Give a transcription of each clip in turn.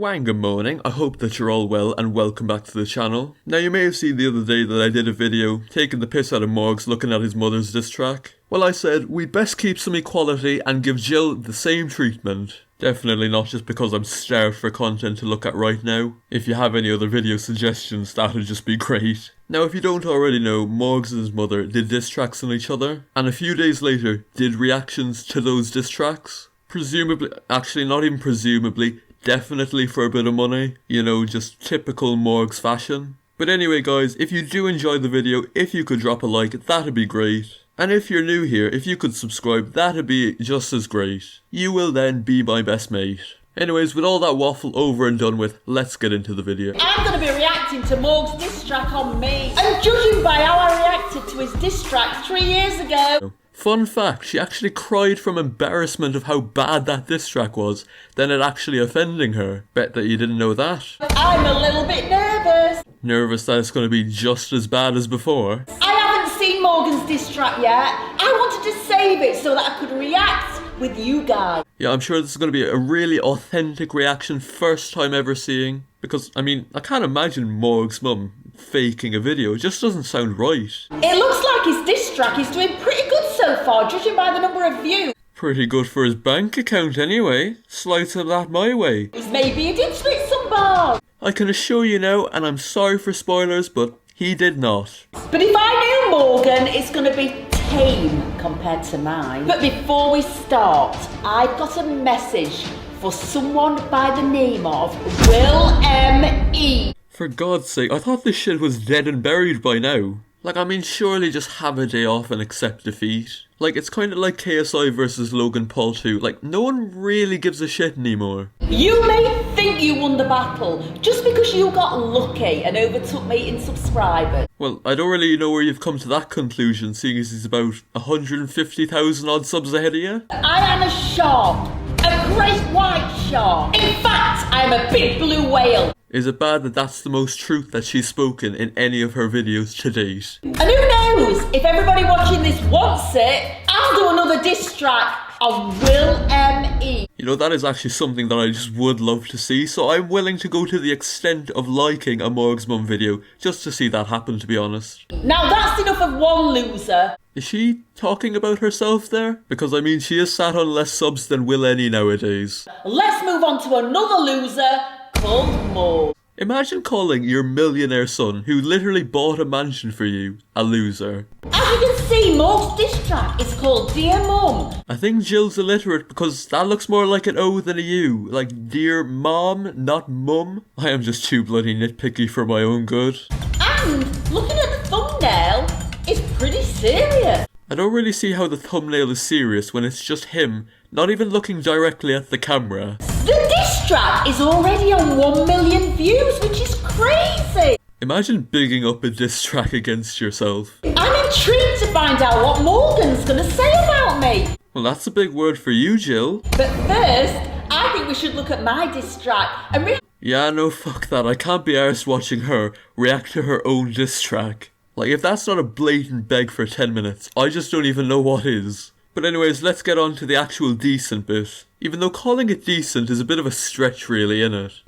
Wang, good morning, I hope that you're all well and welcome back to the channel. Now you may have seen the other day that I did a video taking the piss out of Morgz looking at his mother's diss track. Well, I said we'd best keep some equality and give Jill the same treatment. Definitely not just because I'm starved for content to look at right now. If you have any other video suggestions, that'd just be great. Now if you don't already know, Morgz and his mother did diss tracks on each other, and a few days later did reactions to those diss tracks. Presumably, actually not even presumably, definitely for a bit of money. You know, just typical Morgz fashion. But anyway guys, if you do enjoy the video, if you could drop a like, that'd be great. And if you're new here, if you could subscribe, that'd be just as great. You will then be my best mate. Anyways, with all that waffle over and done with, let's get into the video. I'm going to be reacting to Morgz' diss track on me. And judging by how I reacted to his diss track 3 years ago. Fun fact, she actually cried from embarrassment of how bad that diss track was, than it actually offending her. Bet that you didn't know that. I'm a little bit nervous. Nervous that it's going to be just as bad as before? I haven't seen Morgan's diss track yet. I wanted to save it so that I could react with you guys. Yeah, I'm sure this is going to be a really authentic reaction, first time ever seeing. Because, I mean, I can't imagine Morgz' mum faking a video. It just doesn't sound right. It looks like his diss track is doing pretty good so far, judging by the number of views. Pretty good for his bank account anyway. Slice of that my way. Maybe he did split some bars. I can assure you now, and I'm sorry for spoilers, but he did not. But if I knew Morgan, it's going to be tame compared to mine. But before we start, I've got a message for someone by the name of Will M.E. For God's sake, I thought this shit was dead and buried by now. Like, I mean, surely just have a day off and accept defeat. Like, it's kind of like KSI versus Logan Paul 2. Like, no one really gives a shit anymore. You may think you won the battle just because you got lucky and overtook me in subscribers. Well, I don't really know where you've come to that conclusion, seeing as he's about 150,000 odd subs ahead of you. I am a shark. A great white shark. In fact, I am a big blue whale. Is it bad that that's the most truth that she's spoken in any of her videos to date? And who knows, if everybody watching this wants it, I'll do another diss track on Will M.E. You know, that is actually something that I just would love to see, so I'm willing to go to the extent of liking a Morgz mum video just to see that happen, to be honest. Now that's enough of one loser. Is she talking about herself there? Because I mean, she is sat on less subs than Will any nowadays. Let's move on to another loser called Morgz. Imagine calling your millionaire son, who literally bought a mansion for you, a loser. As you can see, Morgz' diss track is called Dear Mum. I think Jill's illiterate because that looks more like an O than a U. Like, dear mom, not mum. I am just too bloody nitpicky for my own good. And looking at the thumbnail, it's pretty serious. I don't really see how the thumbnail is serious when it's just him, not even looking directly at the camera. The diss track is already on 1 million views, which is crazy. Imagine bigging up a diss track against yourself. I'm intrigued to find out what Morgan's gonna say about me. Well, that's a big word for you, Jill. But first, I think we should look at my diss track and Yeah, no, fuck that. I can't be arsed watching her react to her own diss track. Like, if that's not a blatant beg for 10 minutes, I just don't even know what is. But anyways, let's get on to the actual decent bit. Even though calling it decent is a bit of a stretch really, innit?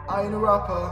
I ain't a rapper.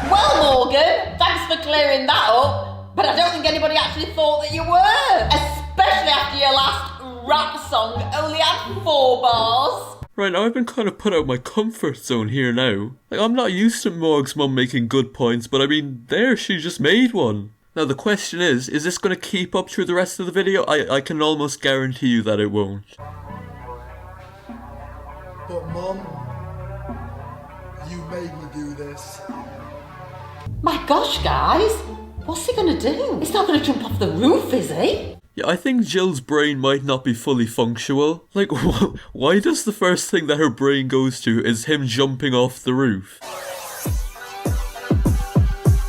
Well, Morgan, thanks for clearing that up. But I don't think anybody actually thought that you were. Especially after your last rap song only had 4 bars. Right, now I've been kind of put out of my comfort zone here now. Like, I'm not used to Morgz' mum making good points, but I mean, there, she just made one. Now the question is this going to keep up through the rest of the video? I can almost guarantee you that it won't. But Mum, you made me do this. My gosh, guys, what's he gonna do? He's not gonna jump off the roof, is he? Yeah, I think Jill's brain might not be fully functional. Like, why does the first thing that her brain goes to is him jumping off the roof? I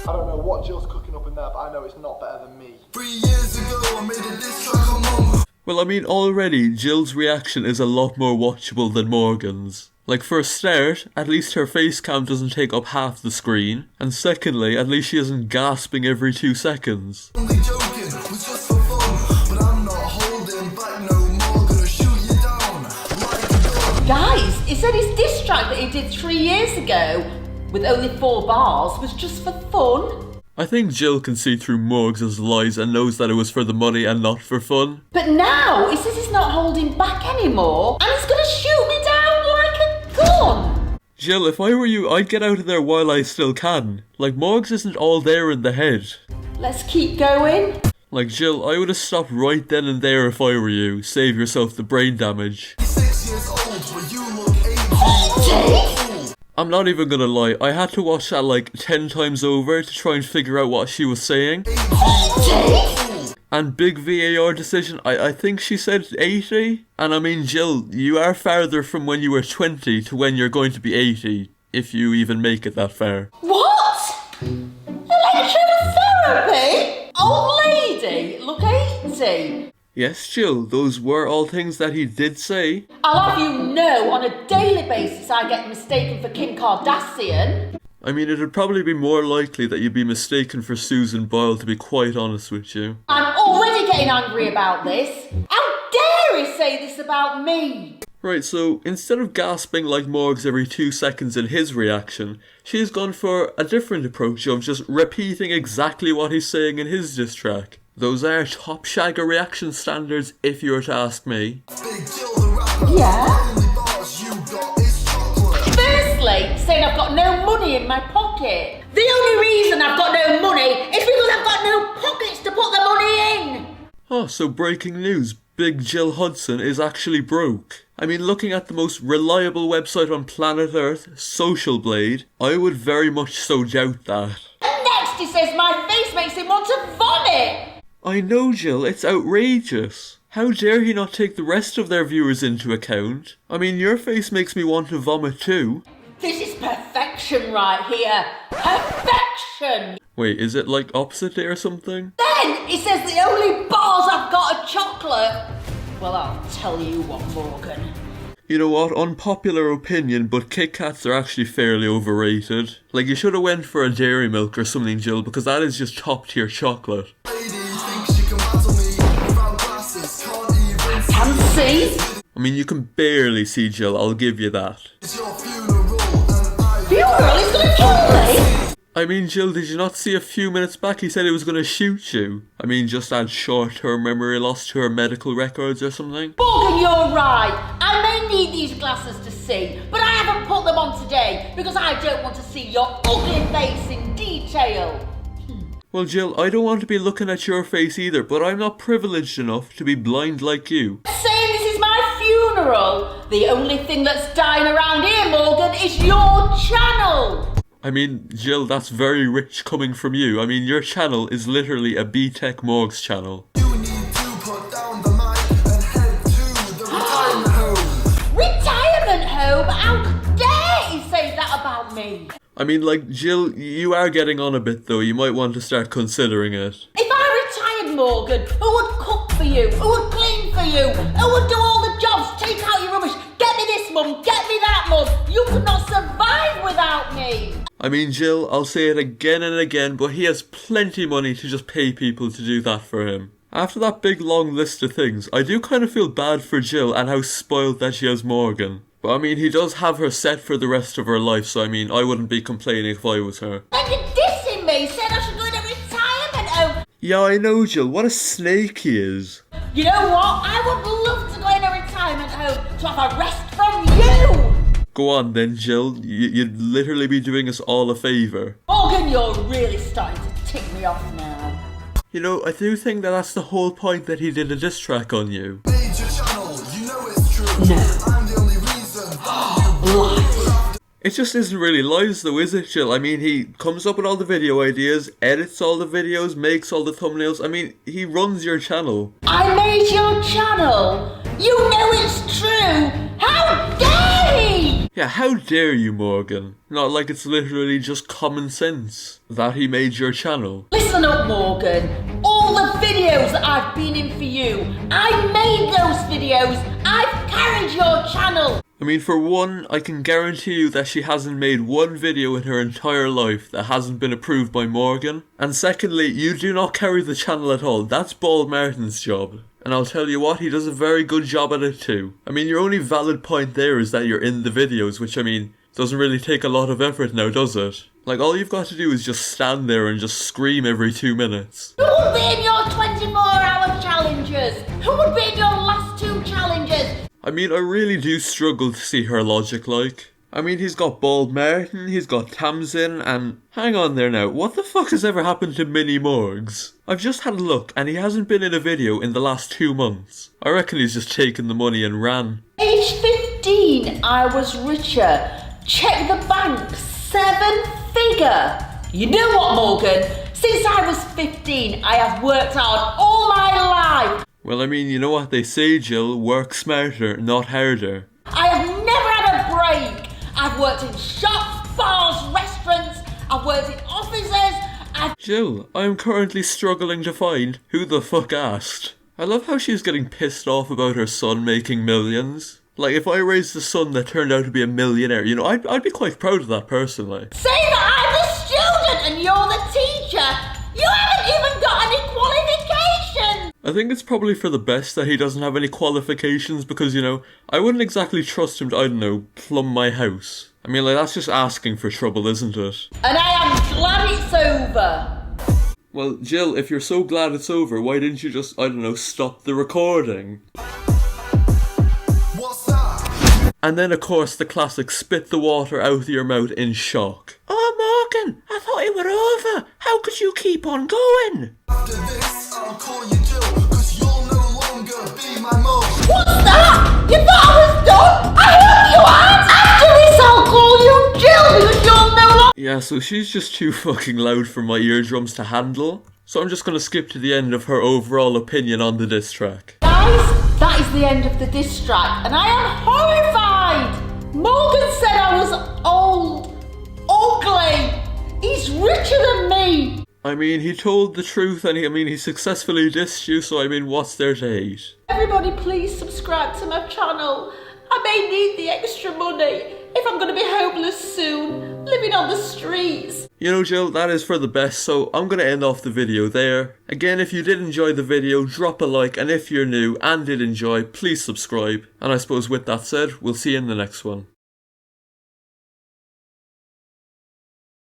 don't know what Jill's cooking up in there, but I know it's not better than me. 3 years ago, I made a diss track on Mum. Well, I mean, already, Jill's reaction is a lot more watchable than Morgan's. Like, for a start, at least her face cam doesn't take up half the screen. And secondly, at least she isn't gasping every 2 seconds. Only joking, was just for fun, but I'm not holding back no more, gonna shoot you down like a gun. Guys, he said his diss track that he did 3 years ago with only 4 bars was just for fun. I think Jill can see through Morgz' lies and knows that it was for the money and not for fun. But now he says he's not holding back anymore and he's gonna shoot me down like a gun. Jill, if I were you, I'd get out of there while I still can. Like, Morgz isn't all there in the head. Let's keep going. Like, Jill, I would have stopped right then and there if I were you. Save yourself the brain damage. 6 years old, but you look 18. I'm not even gonna lie, I had to watch that like 10 times over to try and figure out what she was saying. And big VAR decision, I think she said 80. And I mean, Jill, you are farther from when you were 20 to when you're going to be 80, if you even make it that far. What? Electrotherapy? Old lady, look 80. Yes, Jill, those were all things that he did say. I'll have you know, on a daily basis I get mistaken for Kim Kardashian. I mean, it'd probably be more likely that you'd be mistaken for Susan Boyle, to be quite honest with you. I'm already getting angry about this. How dare he say this about me? Right, so instead of gasping like Morgz every 2 seconds in his reaction, she's gone for a different approach of just repeating exactly what he's saying in his diss track. Those are top shagger reaction standards, if you were to ask me. Yeah? Firstly, saying I've got no money in my pocket. The only reason I've got no money is because I've got no pockets to put the money in. Oh, so breaking news. Big Jill Hudson is actually broke. I mean, looking at the most reliable website on planet Earth, Social Blade, I would very much so doubt that. And next he says my face makes him want to vomit. I know, Jill, it's outrageous. How dare he not take the rest of their viewers into account? I mean, your face makes me want to vomit too. This is perfection right here. Perfection! Wait, is it like opposite day or something? Then he says the only bars I've got are chocolate. Well, I'll tell you what, Morgan. You know what, unpopular opinion, but Kit Kats are actually fairly overrated. Like, you should have went for a Dairy Milk or something, Jill, because that is just top tier chocolate. Can see? I mean, you can barely see, Jill, I'll give you that. Funeral? He's gonna kill me? I mean, Jill, did you not see a few minutes back he said he was going to shoot you? I mean, just add short-term memory loss to her medical records or something? Morgan, you're right. I may need these glasses to see, but I haven't put them on today because I don't want to see your ugly face in detail. Well, Jill, I don't want to be looking at your face either, but I'm not privileged enough to be blind like you. Saying this is my funeral. The only thing that's dying around here, Morgan, is your channel. I mean, Jill, that's very rich coming from you. I mean, your channel is literally a B-Tech Morgz channel. You need to put down the mic and head to the retirement home. Retirement home? How dare he say that about me? I mean, like, Jill, you are getting on a bit though. You might want to start considering it. If I retired, Morgan, who would cook for you? Who would clean for you? Who would do all the jobs? Take out your rubbish. Get me this, Mum. Get me that, Mum. You could not survive without me. I mean, Jill, I'll say it again and again, but he has plenty money to just pay people to do that for him. After that big long list of things, I do kind of feel bad for Jill and how spoiled that she has Morgan. But I mean, he does have her set for the rest of her life, so I mean, I wouldn't be complaining if I was her. And you're dissing me, said I should go to retirement home. Yeah, I know, Jill, what a snake he is. You know what? I would love to go in a retirement home to have a rest from you. Go on then, Jill, you'd literally be doing us all a favour. Morgan, you're really starting to tick me off now. You know, I do think that that's the whole point that he did a diss track on you. Major channel, you know it's true. No. I'm the only reason that you Lies. It just isn't really lies though, is it, Jill? I mean, he comes up with all the video ideas, edits all the videos, makes all the thumbnails. I mean, he runs your channel. I made your channel. You know it's true. How dare he? Yeah, how dare you, Morgan? Not like it's literally just common sense that he made your channel. Listen up, Morgan. All the videos that I've been in for you, I made those videos. I've carried your channel. I mean, for one, I can guarantee you that she hasn't made one video in her entire life that hasn't been approved by Morgan. And secondly, you do not carry the channel at all. That's Bald Martin's job. And I'll tell you what, he does a very good job at it too. I mean, your only valid point there is that you're in the videos, which I mean, doesn't really take a lot of effort now, does it? Like, all you've got to do is just stand there and just scream every 2 minutes. Who would be in your 24-hour challenges? Who would be in your last 2 challenges? I mean, I really do struggle to see her logic, like. I mean, he's got Bald Martin, he's got Tamsin, and... Hang on there now, what the fuck has ever happened to Mini Morgz? I've just had a look, and he hasn't been in a video in the last 2 months. I reckon he's just taken the money and ran. Age 15, I was richer. Check the bank, 7-figure. You know what, Morgan? Since I was 15, I have worked hard all my life. Well, I mean, you know what they say, Jill, work smarter, not harder. I have never had a break. I've worked in shops, bars, restaurants. I've worked in offices. Jill, I am currently struggling to find who the fuck asked. I love how she's getting pissed off about her son making millions. Like, if I raised a son that turned out to be a millionaire, you know, I'd be quite proud of that personally. Say that I'm the student and you're the teacher. You haven't even got any qualifications. I think it's probably for the best that he doesn't have any qualifications because, you know, I wouldn't exactly trust him to, I don't know, plumb my house. I mean, like, that's just asking for trouble, isn't it? And I am glad it's over. Well, Jill, if you're so glad it's over, why didn't you just, I don't know, stop the recording? What's that? And then, of course, the classic spit the water out of your mouth in shock. Oh, Morgan, I thought it were over. How could you keep on going? After this, I'll call you Jill, cause you'll no longer be my mom. What's that? You thought I was done? I hope you aren't. After this, I'll call you Jill because you'll no longer... Yeah, so she's just too fucking loud for my eardrums to handle. So I'm just gonna skip to the end of her overall opinion on the diss track. Guys, that is the end of the diss track, and I am horrified. Morgan said I was old, ugly. He's richer than me. I mean, he told the truth and he successfully dissed you, so I mean, what's there to hate? Everybody please subscribe to my channel. I may need the extra money if I'm going to be homeless soon, living on the streets. You know, Jill, that is for the best, so I'm going to end off the video there. Again, if you did enjoy the video, drop a like, and if you're new and did enjoy, please subscribe. And I suppose with that said, we'll see you in the next one.